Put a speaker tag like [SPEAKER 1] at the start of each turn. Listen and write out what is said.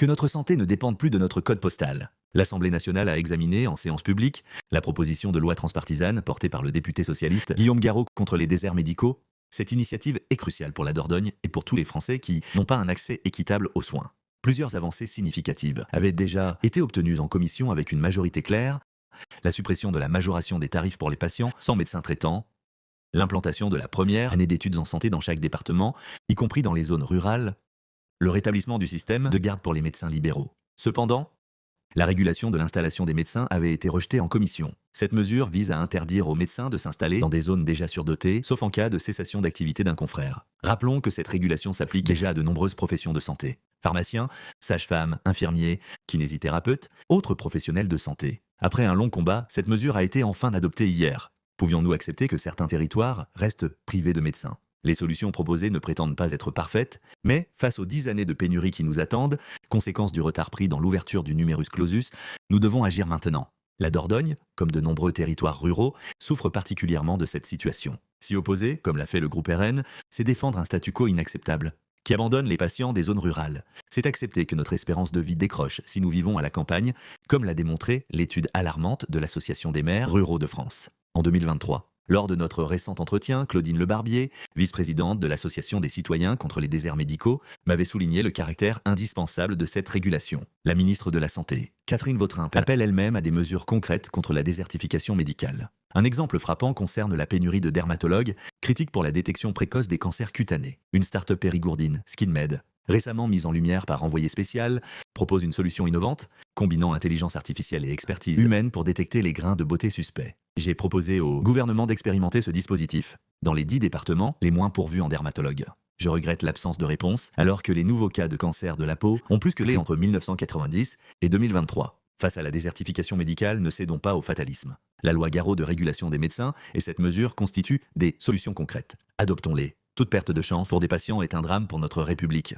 [SPEAKER 1] que notre santé ne dépende plus de notre code postal. L'Assemblée nationale a examiné, en séance publique, la proposition de loi transpartisane portée par le député socialiste Guillaume Garot contre les déserts médicaux. Cette initiative est cruciale pour la Dordogne et pour tous les Français qui n'ont pas un accès équitable aux soins. Plusieurs avancées significatives avaient déjà été obtenues en commission avec une majorité claire: la suppression de la majoration des tarifs pour les patients sans médecin traitant, l'implantation de la première année d'études en santé dans chaque département, y compris dans les zones rurales, le rétablissement du système de garde pour les médecins libéraux. Cependant, la régulation de l'installation des médecins avait été rejetée en commission. Cette mesure vise à interdire aux médecins de s'installer dans des zones déjà surdotées, sauf en cas de cessation d'activité d'un confrère. Rappelons que cette régulation s'applique déjà à de nombreuses professions de santé: pharmaciens, sages-femmes, infirmiers, kinésithérapeutes, autres professionnels de santé. Après un long combat, cette mesure a été enfin adoptée hier. Pouvions-nous accepter que certains territoires restent privés de médecins? Les solutions proposées ne prétendent pas être parfaites, mais face aux 10 années de pénurie qui nous attendent, conséquence du retard pris dans l'ouverture du numerus clausus, nous devons agir maintenant. La Dordogne, comme de nombreux territoires ruraux, souffre particulièrement de cette situation. S'y opposer, comme l'a fait le groupe RN, c'est défendre un statu quo inacceptable, qui abandonne les patients des zones rurales. C'est accepter que notre espérance de vie décroche si nous vivons à la campagne, comme l'a démontré l'étude alarmante de l'Association des maires ruraux de France. En 2023, lors de notre récent entretien, Claudine Lebarbier, vice-présidente de l'Association des citoyens contre les déserts médicaux, m'avait souligné le caractère indispensable de cette régulation. La ministre de la Santé, Catherine Vautrin, appelle elle-même à des mesures concrètes contre la désertification médicale. Un exemple frappant concerne la pénurie de dermatologues, critique pour la détection précoce des cancers cutanés. Une start-up périgourdine, SkinMed, récemment mise en lumière par Envoyé spécial, propose une solution innovante, combinant intelligence artificielle et expertise humaine pour détecter les grains de beauté suspects. J'ai proposé au gouvernement d'expérimenter ce dispositif dans les 10 départements les moins pourvus en dermatologues. Je regrette l'absence de réponse, alors que les nouveaux cas de cancer de la peau ont plus que les entre 1990 et 2023. Face à la désertification médicale, ne cédons pas au fatalisme. La loi Garot de régulation des médecins et cette mesure constituent des solutions concrètes. Adoptons-les. Toute perte de chance pour des patients est un drame pour notre République.